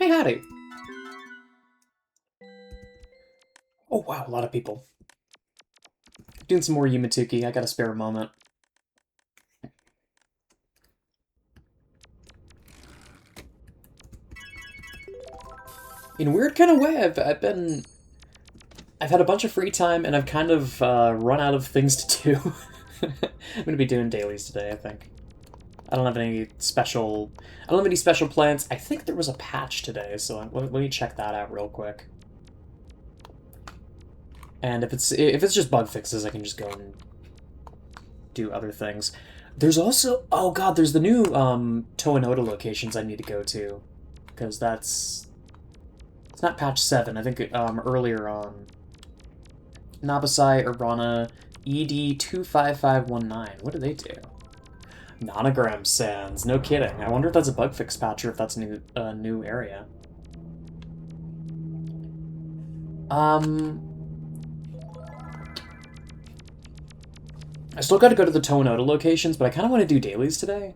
Hey, howdy. Oh, wow, a lot of people. Doing some more Yumatuki. I got a spare moment. In a weird kind of way, I've had a bunch of free time, and I've kind of run out of things to do. I'm gonna be doing dailies today, I think. I don't have any special plans. I think there was a patch today, so let me check that out real quick. And if it's just bug fixes, I can just go and do other things. There's also, oh god, there's the new Toanoda locations I need to go to, because it's not patch 7. I think earlier on. Nabasai, Urbana, ED25519. What do they do? Nonogram Sands. No kidding. I wonder if that's a bug fix patch or if that's a new area. I still gotta go to the Toanoda locations, but I kind of want to do dailies today.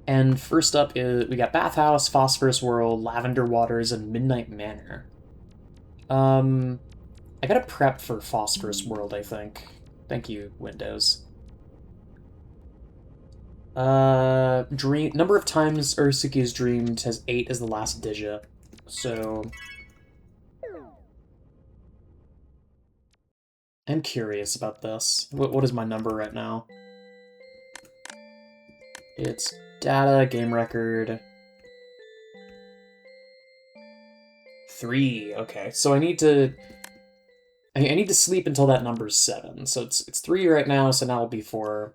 And first up is we got Bathhouse, Phosphorus World, Lavender Waters, and Midnight Manor. I gotta prep for Phosphorus World, I think. Thank you, Windows. Number of times Ursuki is dreamed has 8 as the last digit. So I'm curious about this. What is my number right now? It's data, game record. 3. Okay, so I need to sleep until that number's 7. So it's 3 right now, so now it'll be 4.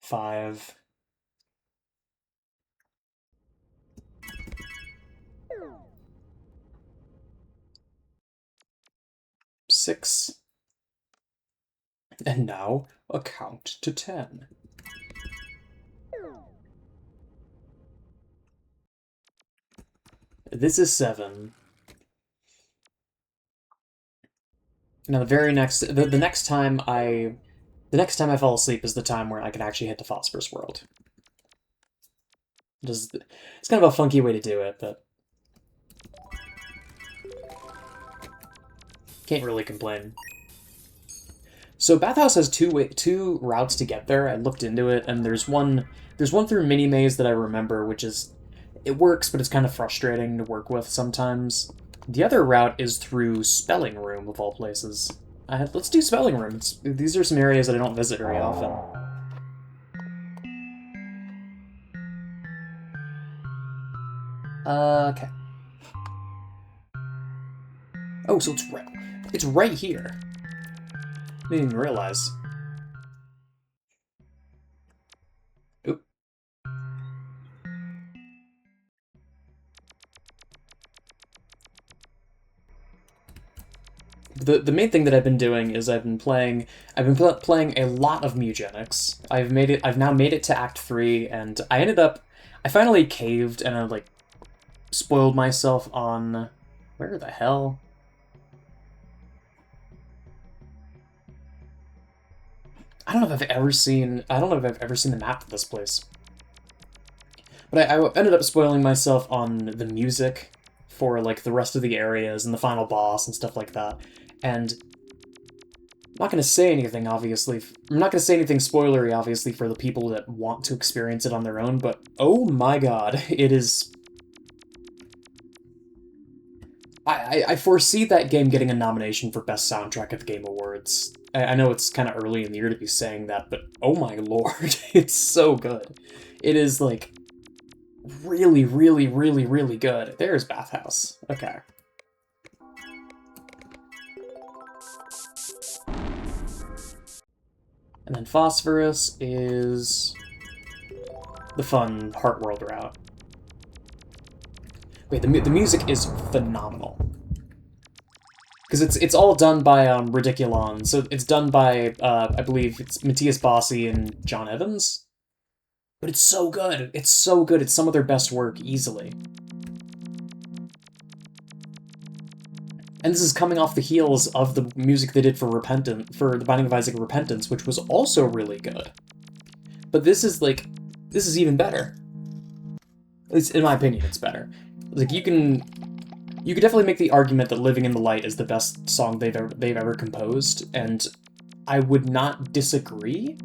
Five. 6. And now, a count to 10. This is 7. Now the next time I fall asleep is the time where I can actually hit the Phosphorus World. It's kind of a funky way to do it, but can't really complain. So Bathhouse has two routes to get there. I looked into it, and there's one through Mini Maze that I remember, which is it works, but it's kind of frustrating to work with sometimes. The other route is through Spelling Room, of all places. Let's do Spelling Room. These are some areas that I don't visit very often. Okay. Oh, so it's right here. I didn't even realize. Oop. The main thing that I've been doing is I've been playing a lot of Mugenics. I've now made it to Act 3, and I finally caved and I like spoiled myself on where the hell? I don't know if I've ever seen the map of this place. But I ended up spoiling myself on the music for like the rest of the areas and the final boss and stuff like that. And I'm not going to say anything, obviously. I'm not going to say anything spoilery, obviously, for the people that want to experience it on their own, but oh my god, it is... I foresee that game getting a nomination for Best Soundtrack at the Game Awards. I know it's kind of early in the year to be saying that, but oh my lord, it's so good. It is, like, really, really, really, really good. There's Bathhouse. Okay. And then Phosphorus is the fun Heart World route. Wait, the music is phenomenal. Because it's all done by Ridiculon, so it's done by, I believe, it's Matthias Bossi and John Evans? But it's so good! It's so good, it's some of their best work, easily. And this is coming off the heels of the music they did for for The Binding of Isaac Repentance, which was also really good. But this is like, this is even better. At least in my opinion, it's better. Like you could definitely make the argument that Living in the Light is the best song they've ever composed, and I would not disagree.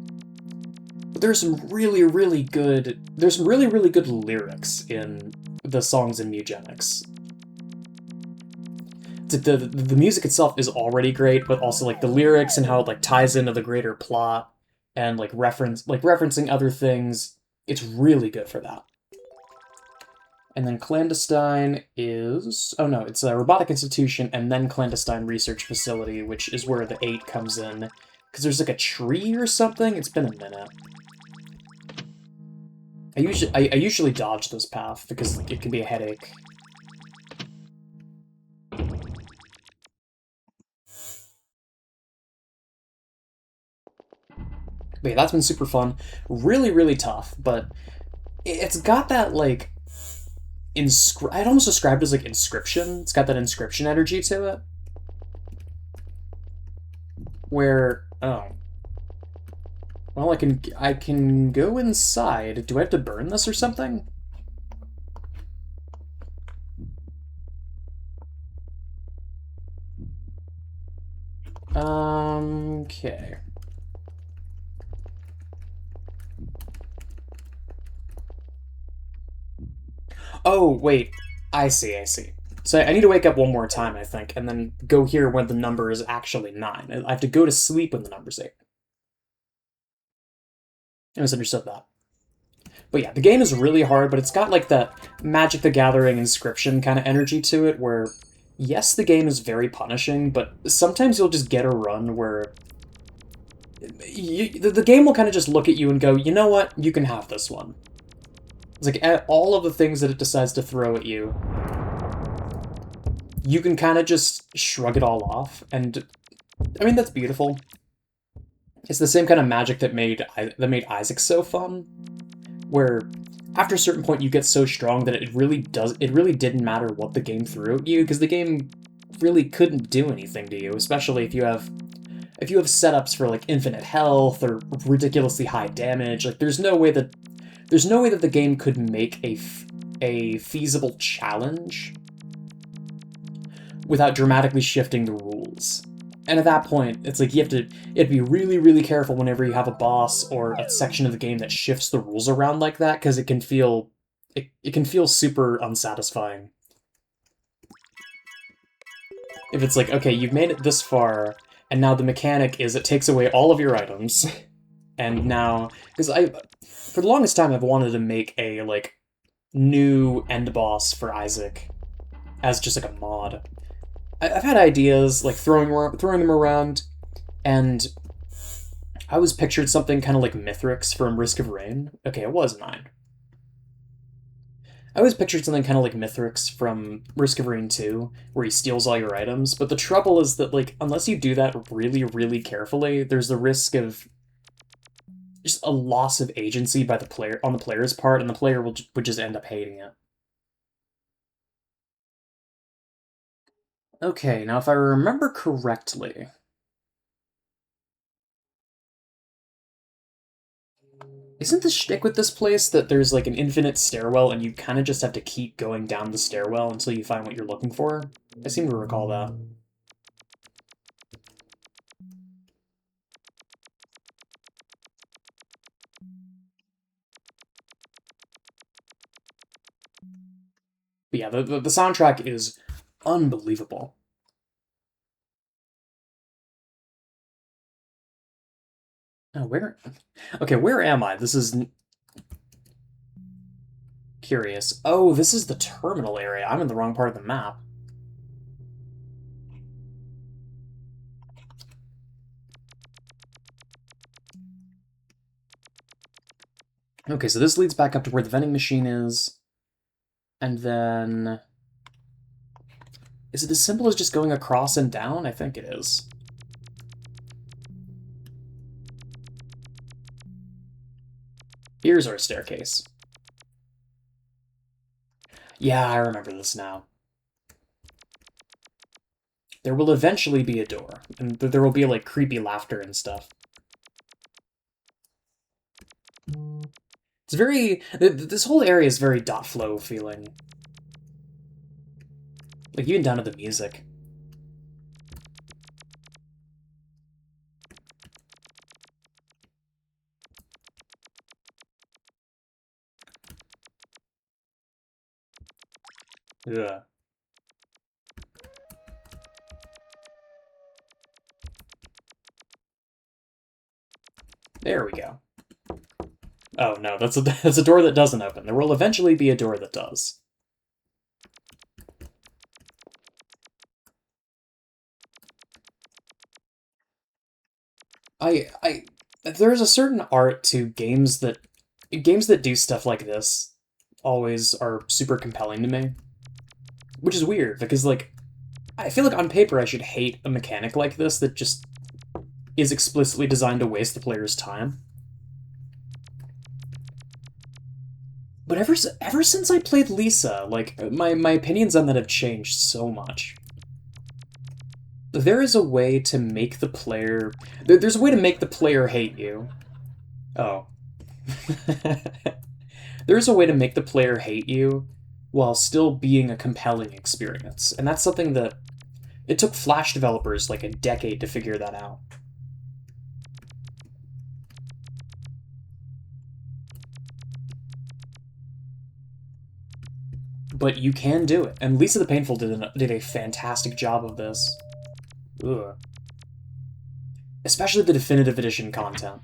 But there's some really good lyrics in the songs in Mugenics. The music itself is already great, but also like the lyrics and how it like ties into the greater plot and like referencing other things. It's really good for that. And then Clandestine is... Oh no, it's a Robotic Institution and then Clandestine Research Facility, which is where the 8 comes in. Because there's like a tree or something? It's been a minute. I usually dodge this path because it can be a headache. But yeah, that's been super fun. Really tough, but it's got that, like, I'd almost describe it as, like, Inscription. It's got that Inscription energy to it. Where, oh. Well, I can go inside. Do I have to burn this or something? Okay. Oh, wait. I see. So I need to wake up one more time, I think, and then go here when the number is actually 9. I have to go to sleep when the number's 8. I misunderstood that. But yeah, the game is really hard, but it's got like that Magic the Gathering Inscription kind of energy to it, where yes, the game is very punishing, but sometimes you'll just get a run where the game will kind of just look at you and go, you know what, you can have this one. It's like all of the things that it decides to throw at you, you can kind of just shrug it all off, and I mean, that's beautiful. It's the same kind of magic that made Isaac so fun, where after a certain point you get so strong that it really didn't matter what the game threw at you, because the game really couldn't do anything to you, especially if you have setups for like infinite health or ridiculously high damage. Like there's no way that the game could make a feasible challenge without dramatically shifting the rules. And at that point, it's like you have to be really careful whenever you have a boss or a section of the game that shifts the rules around like that, because it can feel super unsatisfying. If it's like, okay, you've made it this far, and now the mechanic is it takes away all of your items, and now because for the longest time I've wanted to make a like new end boss for Isaac as just like a mod. I've had ideas, like throwing them around, and I was pictured something kind of like Mithrix from Risk of Rain. Okay, it was 9. I always pictured something kind of like Mithrix from Risk of Rain 2, where he steals all your items, but the trouble is that, like, unless you do that really carefully, there's the risk of just a loss of agency by the player on the player's part, and the player would just end up hating it. Okay, now if I remember correctly... Isn't the shtick with this place that there's like an infinite stairwell and you kind of just have to keep going down the stairwell until you find what you're looking for? I seem to recall that. But yeah, the soundtrack is unbelievable. Oh, where... Okay, where am I? This is... Curious. Oh, this is the terminal area. I'm in the wrong part of the map. Okay, so this leads back up to where the vending machine is. And then... Is it as simple as just going across and down? I think it is. Here's our staircase. Yeah, I remember this now. there will eventually be a door, and there will be, like, creepy laughter and stuff. It's very... This whole area is very dot flow feeling. Like, even down to the music. Ugh. There we go. Oh, no, that's a door that doesn't open. There will eventually be a door that does. There's a certain art to games that do stuff like this always are super compelling to me. Which is weird, because, like, I feel like on paper I should hate a mechanic like this that just is explicitly designed to waste the player's time. But ever since I played Lisa, like, my opinions on that have changed so much. There is a way to make the player... There's a way to make the player hate you. Oh. There's a way to make the player hate you while still being a compelling experience. And that's something that... It took Flash developers like a decade to figure that out. But you can do it. And Lisa the Painful did a fantastic job of this. Ugh. Especially the Definitive Edition content.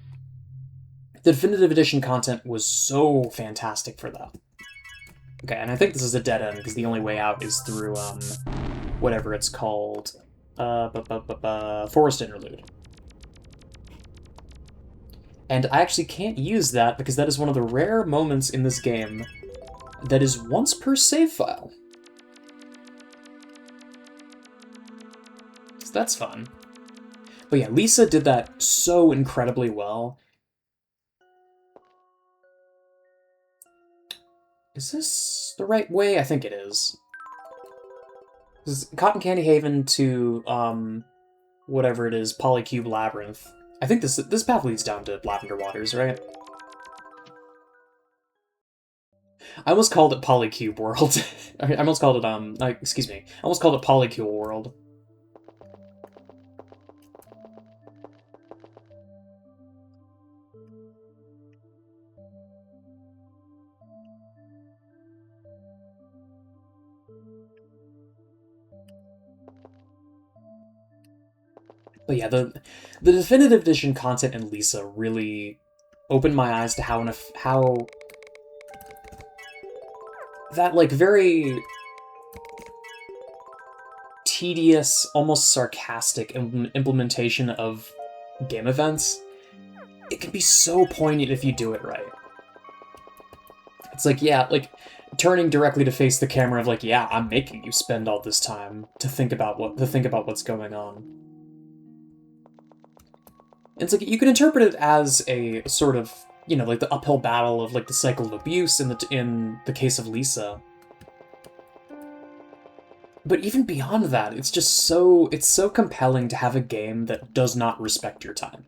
The Definitive Edition content was so fantastic for that. Okay, and I think this is a dead end, because the only way out is through, whatever it's called. Forest Interlude. And I actually can't use that, because that is one of the rare moments in this game that is once per save file. So that's fun. But yeah, Lisa did that so incredibly well. Is this the right way? I think it is. This is Cotton Candy Haven to, whatever it is, Polycube Labyrinth. I think this path leads down to Lavender Waters, right? I almost called it Polycube World. I almost called it, excuse me. I almost called it Polycule World. But yeah, the Definitive Edition content in Lisa really opened my eyes to how that, like, very tedious, almost sarcastic implementation of game events, it can be so poignant if you do it right. It's like, yeah, like, turning directly to face the camera of, like, yeah, I'm making you spend all this time to think about what's going on. It's like, you can interpret it as a sort of, you know, like the uphill battle of, like, the cycle of abuse in the case of Lisa. But even beyond that, it's so compelling to have a game that does not respect your time.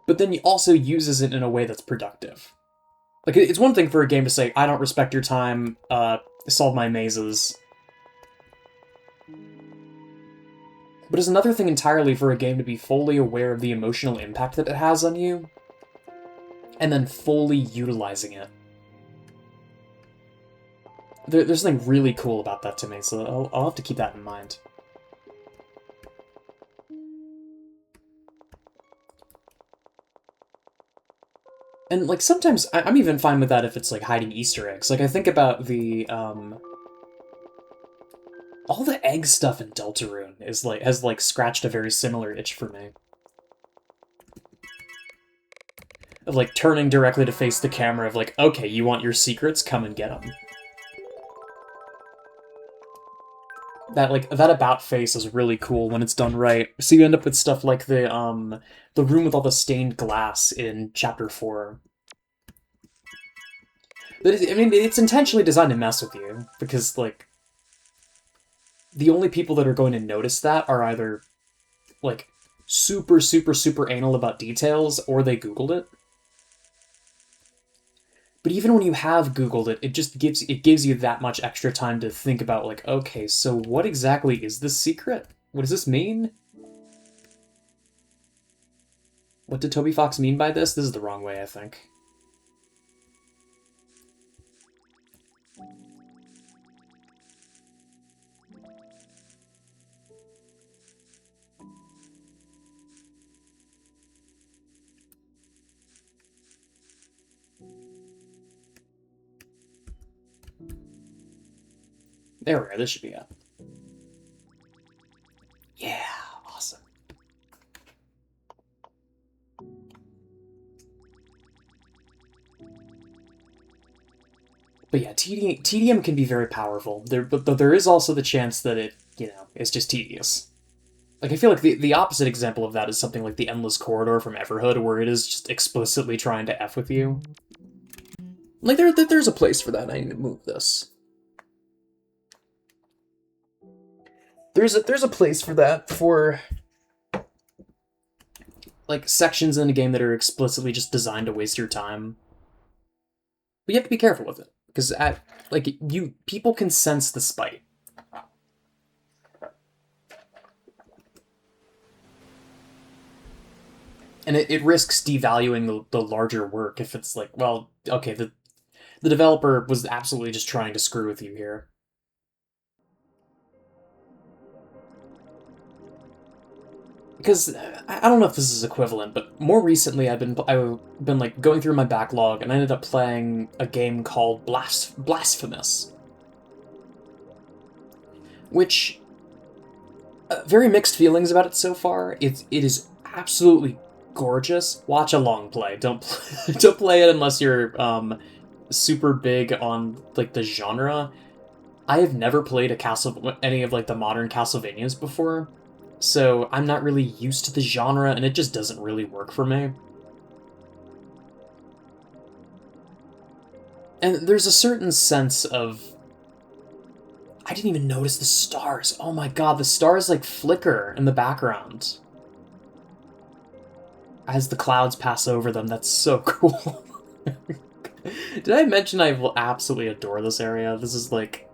But then he also uses it in a way that's productive. Like, it's one thing for a game to say, I don't respect your time, solve my mazes. But it's another thing entirely for a game to be fully aware of the emotional impact that it has on you, and then fully utilizing it. There's something really cool about that to me, so I'll have to keep that in mind. And, like, sometimes I'm even fine with that if it's, like, hiding Easter eggs. Like, I think about the, all the egg stuff in Deltarune has scratched a very similar itch for me. Of, like, turning directly to face the camera of, like, okay, you want your secrets? Come and get them. That about face is really cool when it's done right. So you end up with stuff like the room with all the stained glass in Chapter 4. I mean, it's intentionally designed to mess with you, because, like, the only people that are going to notice that are either, like, super, super, super anal about details, or they Googled it. But even when you have Googled it, it gives you that much extra time to think about, like, okay, so what exactly is this secret? What does this mean? What did Toby Fox mean by this? This is the wrong way, I think. There we are, this should be it. Yeah, awesome. But yeah, TDM can be very powerful. But there is also the chance that it, is just tedious. Like, I feel like the opposite example of that is something like the Endless Corridor from Everhood, where it is just explicitly trying to F with you. Like, there's a place for that. I need to move this. There's a place for that, for like sections in a game that are explicitly just designed to waste your time. But you have to be careful with it, because people can sense the spite. And it risks devaluing the larger work if it's like, well, okay, the developer was absolutely just trying to screw with you here. Because I don't know if this is equivalent, but more recently I've been like going through my backlog, and I ended up playing a game called Blasphemous, which very mixed feelings about it so far. It is absolutely gorgeous. Watch a long play. Don't don't play it unless you're super big on like the genre. I have never played any of like the modern Castlevanias before, so I'm not really used to the genre, and it just doesn't really work for me. And there's a certain sense of... I didn't even notice the stars. Oh my god, the stars like flicker in the background as the clouds pass over them. That's so cool. Did I mention I will absolutely adore this area? This is like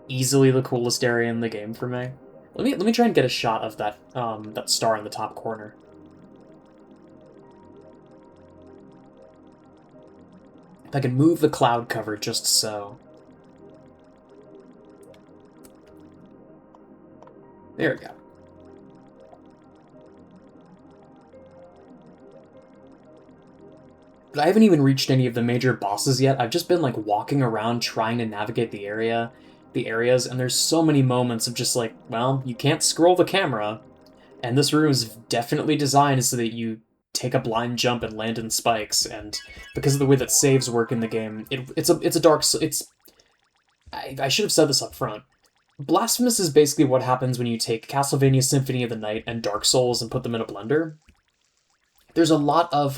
easily the coolest area in the game for me. Let me try and get a shot of that that star in the top corner. If I can move the cloud cover just so. There we go. But I haven't even reached any of the major bosses yet. I've just been like walking around trying to navigate the areas, and there's so many moments of just like, well, you can't scroll the camera, and this room is definitely designed so that you take a blind jump and land in spikes, and because of the way that saves work in the game, it's a dark... I should have said this up front. Blasphemous is basically what happens when you take Castlevania Symphony of the Night and Dark Souls and put them in a blender. There's a lot of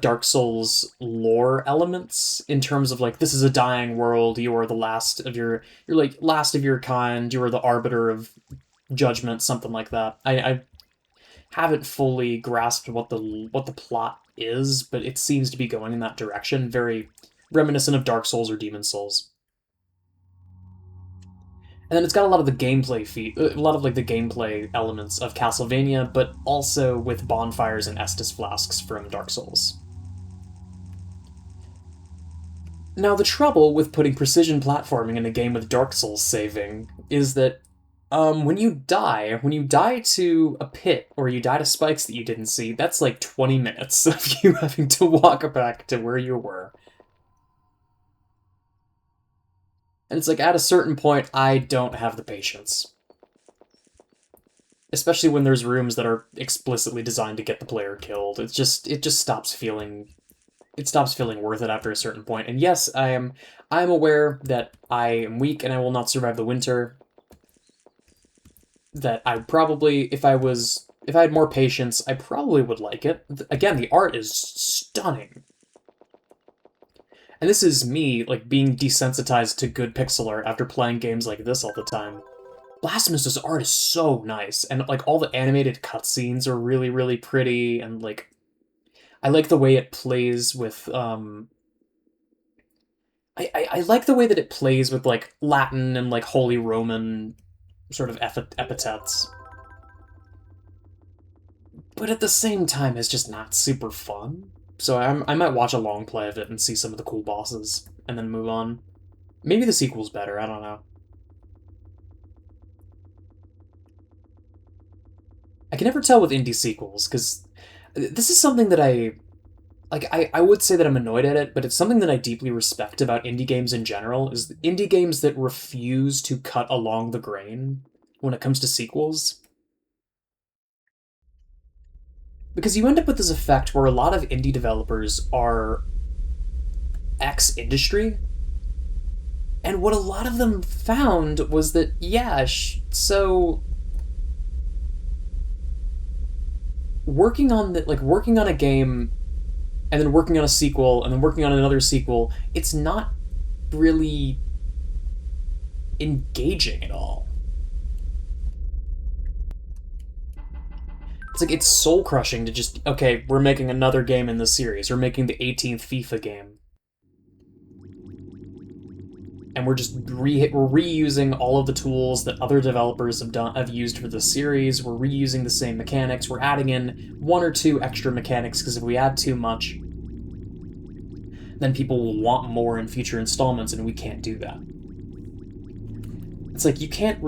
Dark Souls lore elements in terms of like, this is a dying world, you are the last of you're like last of your kind, you are the arbiter of judgment, something like that. I haven't fully grasped what the plot is, but it seems to be going in that direction, very reminiscent of Dark Souls or Demon Souls. And then it's got a lot of the a lot of like the gameplay elements of Castlevania, but also with bonfires and Estus flasks from Dark Souls. Now, the trouble with putting precision platforming in a game with Dark Souls saving is that when you die to a pit or you die to spikes that you didn't see, that's like 20 minutes of you having to walk back to where you were. And it's like, at a certain point, I don't have the patience. Especially when there's rooms that are explicitly designed to get the player killed. It just stops feeling worth it after a certain point. And yes, I'm aware that I am weak and I will not survive the winter. That I probably, if I had more patience, I probably would like it. Again, the art is stunning. And this is me, like, being desensitized to good pixel art after playing games like this all the time. Blasphemous' art is so nice, and like all the animated cutscenes are really, really pretty, and like I like the way it plays with I like the way that it plays with like Latin and like Holy Roman sort of epithets. But at the same time, it's just not super fun. So I might watch a long play of it and see some of the cool bosses, and then move on. Maybe the sequel's better, I don't know. I can never tell with indie sequels, because this is something that I would say that I'm annoyed at it, but it's something that I deeply respect about indie games in general, is indie games that refuse to cut along the grain when it comes to sequels. Because you end up with this effect where a lot of indie developers are ex-industry, and what a lot of them found was that, yeah, so working on a game and then working on a sequel and then working on another sequel, it's not really engaging at all. It's like it's soul crushing to just, okay, we're making another game in this series. We're making the 18th FIFA game. And we're just we're reusing all of the tools that other developers have used for the series. We're reusing the same mechanics. We're adding in one or two extra mechanics, because if we add too much, then people will want more in future installments, and we can't do that. It's like you can't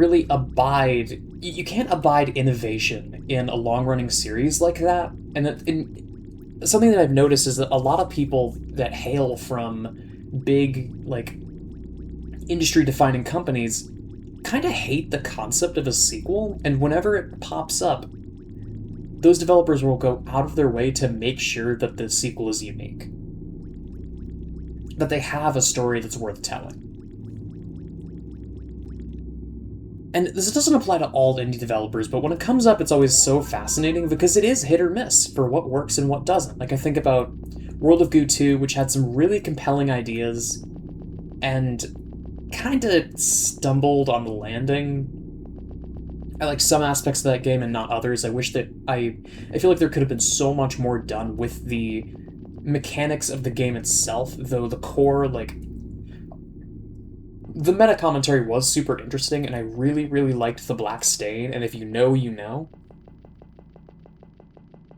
abide innovation in a long-running series like that. And something that I've noticed is that a lot of people that hail from big, like, industry-defining companies kind of hate the concept of a sequel, and whenever it pops up, those developers will go out of their way to make sure that the sequel is unique. That they have a story that's worth telling. And this doesn't apply to all indie developers, but when it comes up, it's always so fascinating because it is hit or miss for what works and what doesn't. Like, I think about World of Goo 2, which had some really compelling ideas and kind of stumbled on the landing. I like some aspects of that game and not others. I wish that I feel like there could have been so much more done with the mechanics of the game itself, though the core, like, the meta commentary was super interesting, and I really, really liked the Black Stain, and if you know, you know.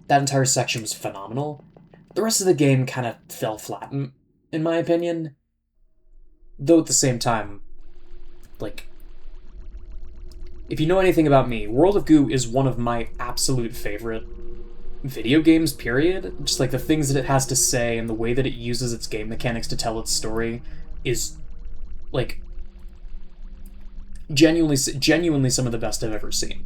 That entire section was phenomenal. The rest of the game kind of fell flat, in my opinion. Though at the same time, like, if you know anything about me, World of Goo is one of my absolute favorite video games, period. Just like the things that it has to say and the way that it uses its game mechanics to tell its story is, like, genuinely some of the best I've ever seen.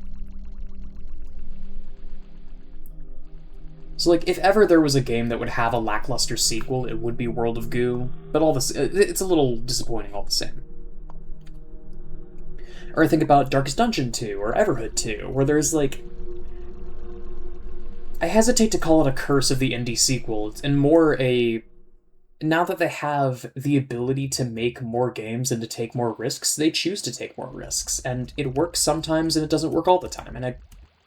So, like, if ever there was a game that would have a lackluster sequel, it would be World of Goo, but all this, it's a little disappointing all the same. Or I think about Darkest Dungeon 2, or Everhood 2, where there's, like, I hesitate to call it a curse of the indie sequel, and more a, now that they have the ability to make more games and to take more risks, they choose to take more risks, and it works sometimes and it doesn't work all the time, and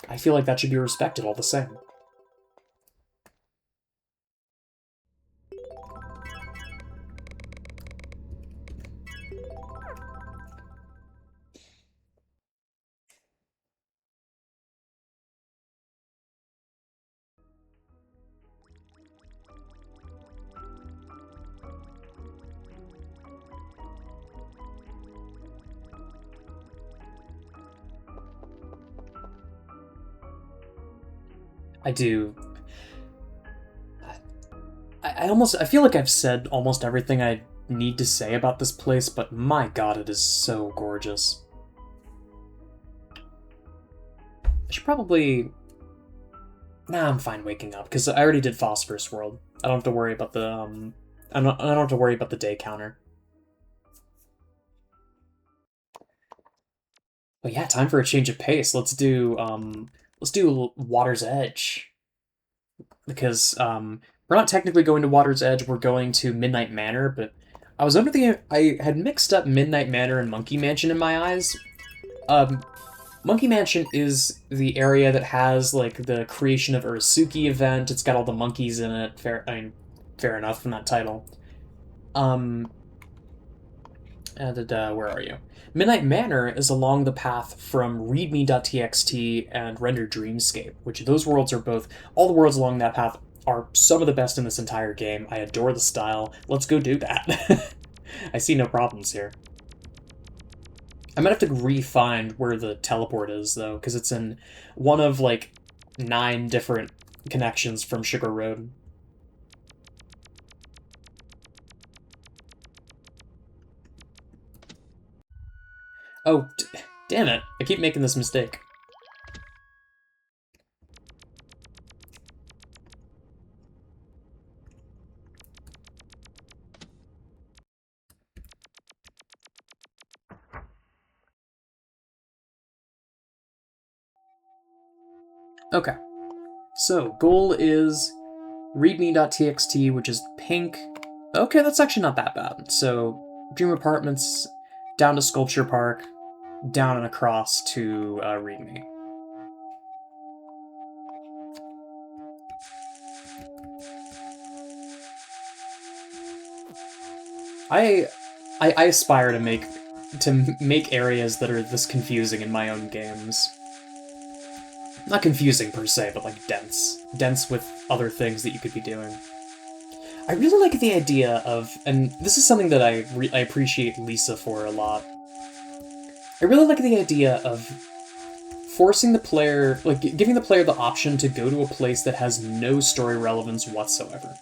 I feel like that should be respected all the same. I do. I feel like I've said almost everything I need to say about this place, but my god, it is so gorgeous. I should probably... Nah, I'm fine waking up, because I already did Phosphorus World. I don't have to worry about the, I don't have to worry about the day counter. But yeah, time for a change of pace. Let's do Water's Edge. Because, we're not technically going to Water's Edge, we're going to Midnight Manor, but I had mixed up Midnight Manor and Monkey Mansion in my eyes. Monkey Mansion is the area that has like the creation of Urasuki event. It's got all the monkeys in it. Fair enough from that title. Where are you? Midnight Manor is along the path from readme.txt and Render Dreamscape, which those worlds are both, all the worlds along that path are some of the best in this entire game. I adore the style. Let's go do that. I see no problems here. I might have to re-find where the teleport is, though, because it's in one of, like, 9 different connections from Sugar Road. Oh, damn it. I keep making this mistake. Okay. So, goal is readme.txt, which is pink. Okay, that's actually not that bad. So, Dream Apartments, down to Sculpture Park, down and across to readme. I aspire to make areas that are this confusing in my own games. Not confusing per se, but like dense. Dense with other things that you could be doing. I really like the idea of, and this is something that I appreciate Lisa for a lot. I really like the idea of forcing the player, like giving the player the option to go to a place that has no story relevance whatsoever.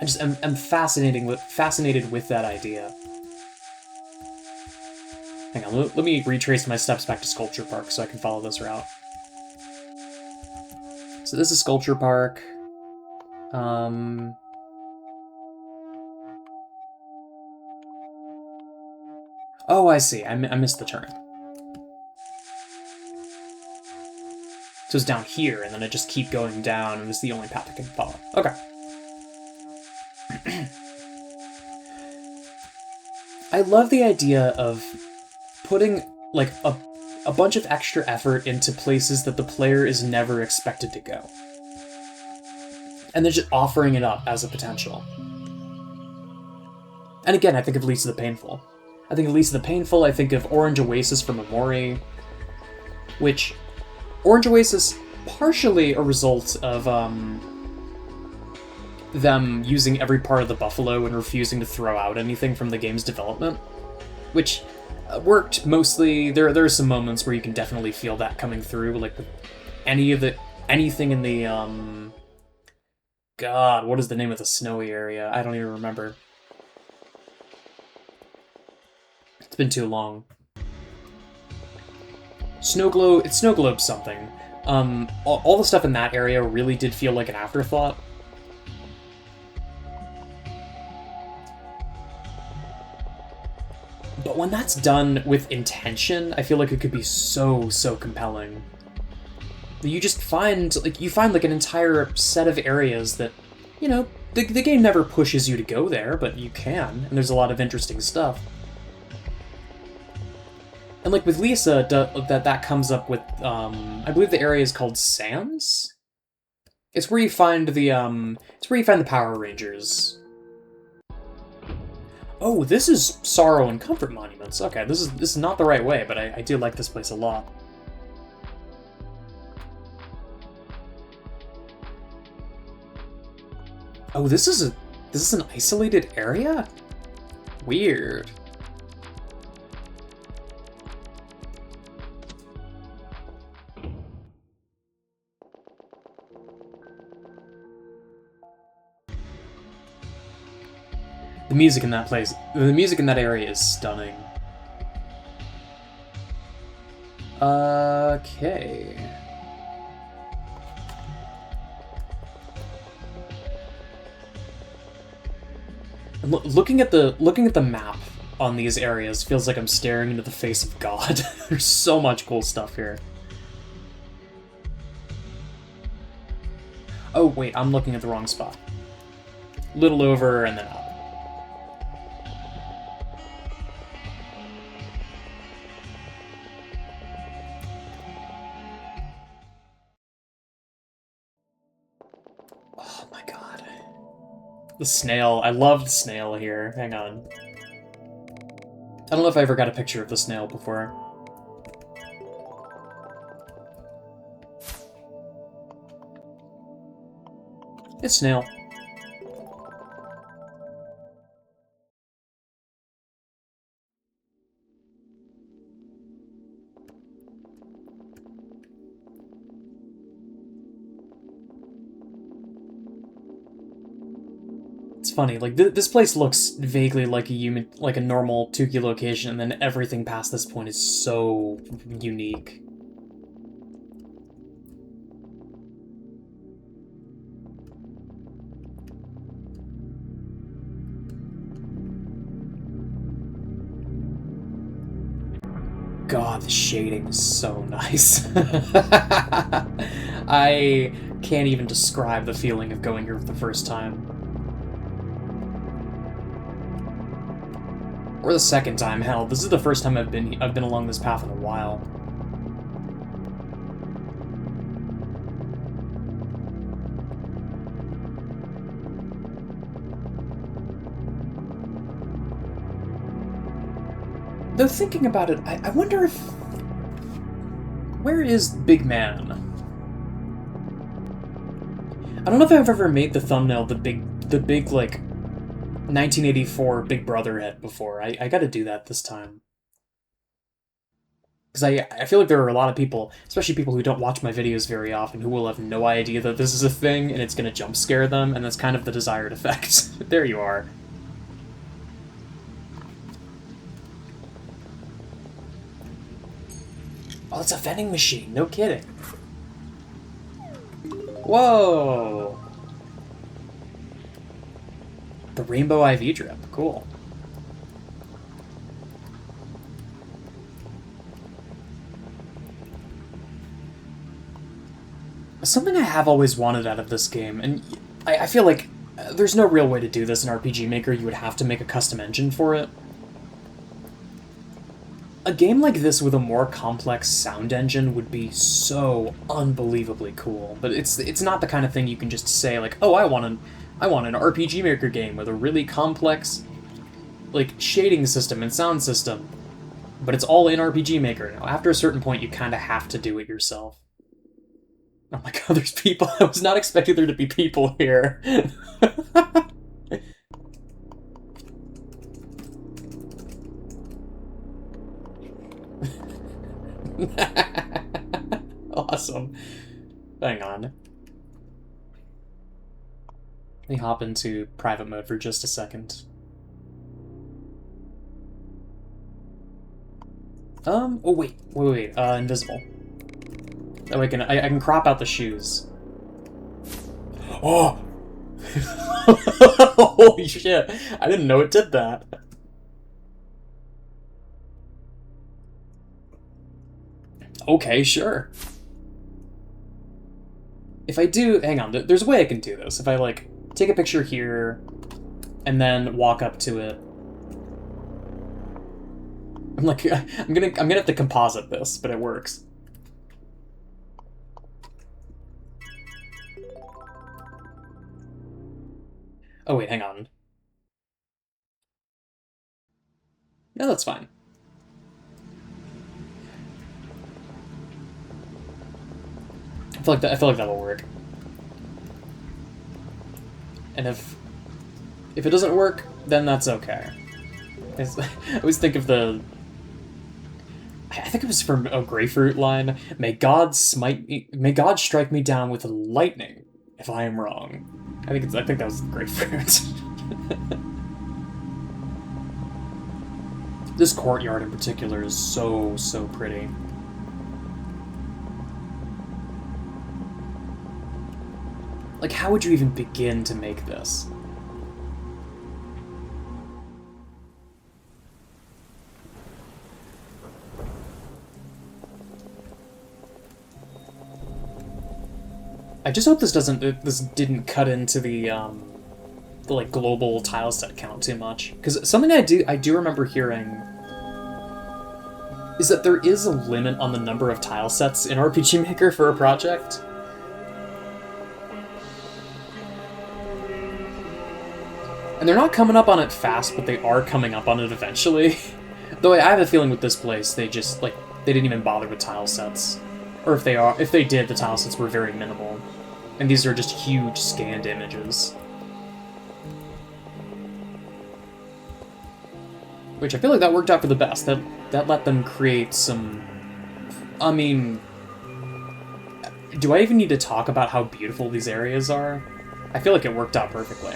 I'm fascinated with that idea. Hang on, let me retrace my steps back to Sculpture Park so I can follow this route. So this is Sculpture Park. Oh, I see. I missed the turn. So it's down here, and then I just keep going down, and this is the only path I can follow. Okay. I love the idea of putting, like, a bunch of extra effort into places that the player is never expected to go. And then just offering it up as a potential. And again, I think of Lisa the Painful. I think of Lisa the Painful, I think of Orange Oasis from Amori, which, Orange Oasis, partially a result of, them using every part of the buffalo and refusing to throw out anything from the game's development, which worked mostly. There are some moments where you can definitely feel that coming through, like with anything in the God, what is the name of the snowy area? I don't even remember. It's been too long. Snow Globe something. All the stuff in that area really did feel like an afterthought. But when that's done with intention, I feel like it could be so compelling. You just find, like, an entire set of areas that, you know, the game never pushes you to go there, but you can, and there's a lot of interesting stuff. And, like, with Lisa, that comes up with, I believe the area is called Sands? It's where you find the Power Rangers. Oh, this is Sorrow and Comfort Monuments. Okay, this is not the right way, but I do like this place a lot. Oh, this is an isolated area? Weird. The music in that area is stunning. Okay. Looking at the map on these areas feels like I'm staring into the face of God. There's so much cool stuff here. Oh wait, I'm looking at the wrong spot. Little over and then up. Oh my god. The snail. I love the snail here. Hang on. I don't know if I ever got a picture of the snail before. It's snail. It's funny, like, this place looks vaguely like a normal Tuki location, and then everything past this point is so unique. God, the shading is so nice. I can't even describe the feeling of going here for the first time. Or the second time, hell, this is the first time I've been along this path in a while. Though thinking about it, I wonder if... Where is Big Man? I don't know if I've ever made the thumbnail the big like, 1984 Big Brother head before. I gotta do that this time. Because I feel like there are a lot of people, especially people who don't watch my videos very often, who will have no idea that this is a thing, and it's gonna jump scare them, and that's kind of the desired effect. There you are. Oh, it's a vending machine. No kidding. Whoa! The rainbow IV drip. Cool. Something I have always wanted out of this game, and I feel like there's no real way to do this in RPG Maker. You would have to make a custom engine for it. A game like this with a more complex sound engine would be so unbelievably cool, but it's not the kind of thing you can just say, like, oh, I want an RPG Maker game with a really complex, like, shading system and sound system, but it's all in RPG Maker. Now, after a certain point, you kind of have to do it yourself. Oh my god, there's people. I was not expecting there to be people here. Awesome. Hang on. Let me hop into private mode for just a second. Oh wait, invisible. That way I can crop out the shoes. Oh! Holy shit, I didn't know it did that. Okay, sure. If I do... Hang on, there's a way I can do this. If I, like, take a picture here, and then walk up to it. I'm like, I'm gonna have to composite this, but it works. Oh wait, hang on. No, that's fine. I feel like that'll work. And if it doesn't work, then that's okay. I always think of the... I think it was from a Grapefruit line. May God strike me down with lightning if I am wrong. I think that was Grapefruit. This courtyard in particular is so pretty. Like, how would you even begin to make this? I just hope this didn't cut into the like global tile set count too much, because something I do remember hearing is that there is a limit on the number of tile sets in RPG Maker for a project. And they're not coming up on it fast, but they are coming up on it eventually. Though I have a feeling with this place, they just, like, they didn't even bother with tile sets. Or if they did, the tile sets were very minimal. And these are just huge scanned images. Which I feel like that worked out for the best. That let them create some... I mean... Do I even need to talk about how beautiful these areas are? I feel like it worked out perfectly.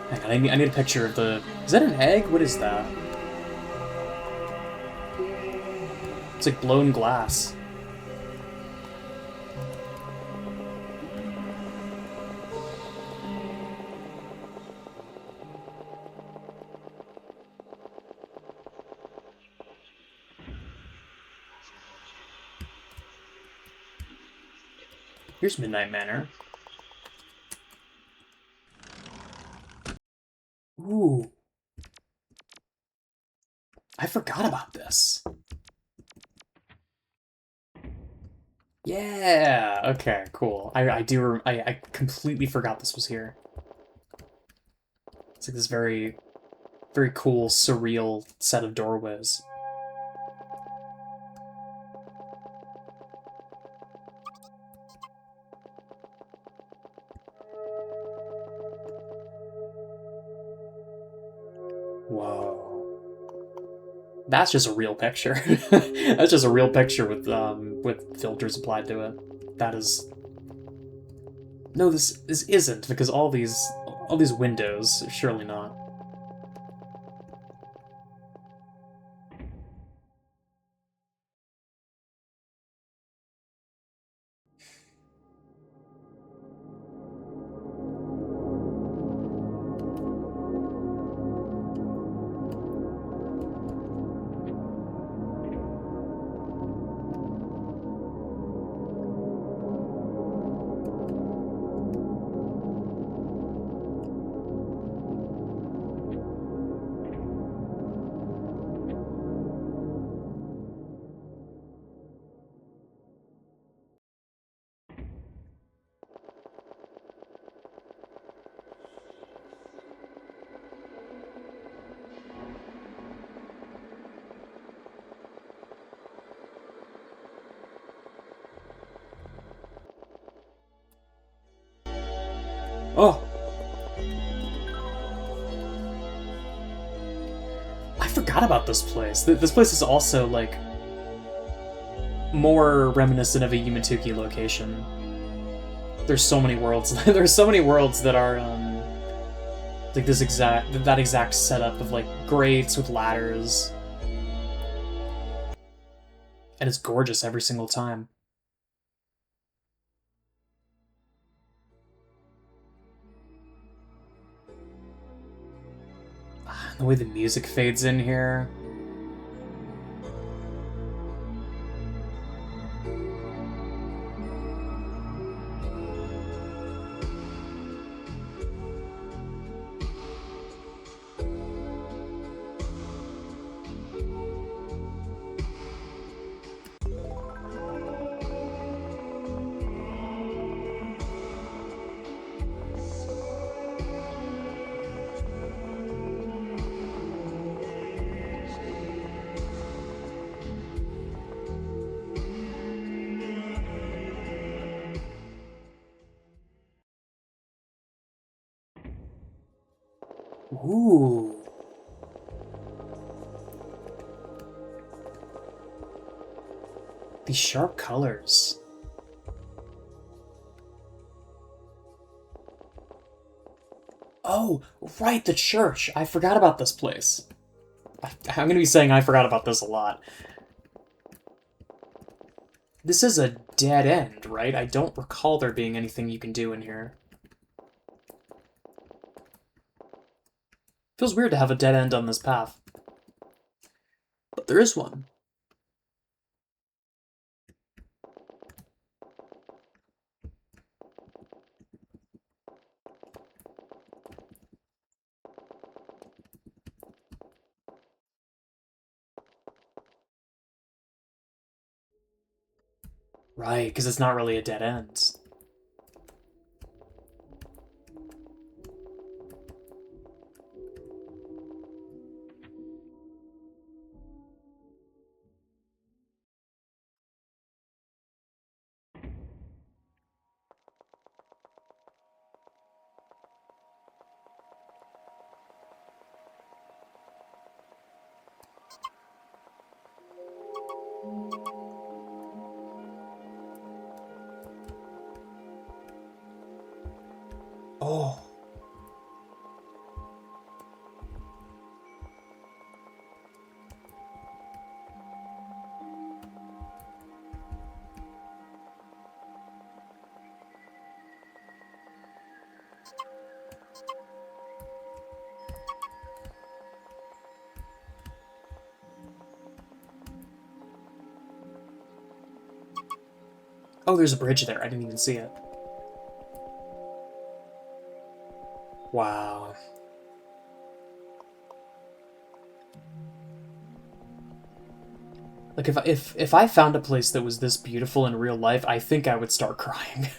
Hang on, I need a picture of the... Is that an egg? What is that? It's like blown glass. Here's Midnight Manor. Ooh. I forgot about this. Yeah. Okay. Cool. I completely forgot this was here. It's like this very, very cool, surreal set of doorways. Whoa. That's just a real picture. That's just a real picture with filters applied to it. That is... No, this isn't, because all these windows, surely not. Oh! I forgot about this place. This place is also, like, more reminiscent of a Yumatuki location. There's so many worlds. There's so many worlds that are, like that exact setup of, like, grates with ladders. And it's gorgeous every single time. The way the music fades in here. Ooh. These sharp colors. Oh, right, the church. I forgot about this place. I'm gonna be saying I forgot about this a lot. This is a dead end, right? I don't recall there being anything you can do in here. Feels weird to have a dead end on this path. But there is one. Right, because it's not really a dead end. Oh. Oh, there's a bridge there. I didn't even see it. Wow. Like if I found a place that was this beautiful in real life, I think I would start crying.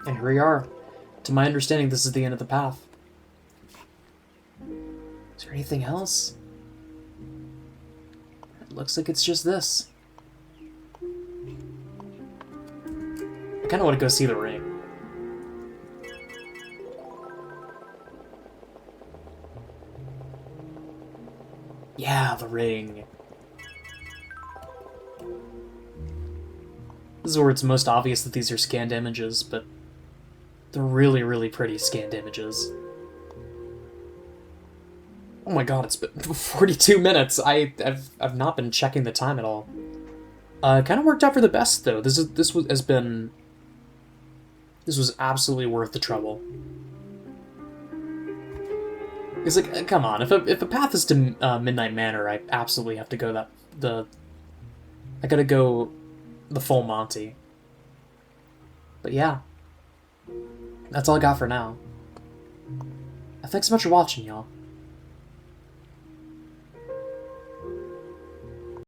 And here we are. To my understanding, this is the end of the path. Is there anything else? It looks like it's just this. I kind of want to go see the ring. Yeah, the ring. This is where it's most obvious that these are scanned images, but they're really, really pretty scanned images. Oh my god, it's been 42 minutes. I've not been checking the time at all. Kind of worked out for the best though. This was absolutely worth the trouble. It's like, come on, if a path is to Midnight Manor, I absolutely have to go I gotta go the full Monty. But yeah, that's all I got for now. Thanks so much for watching, y'all.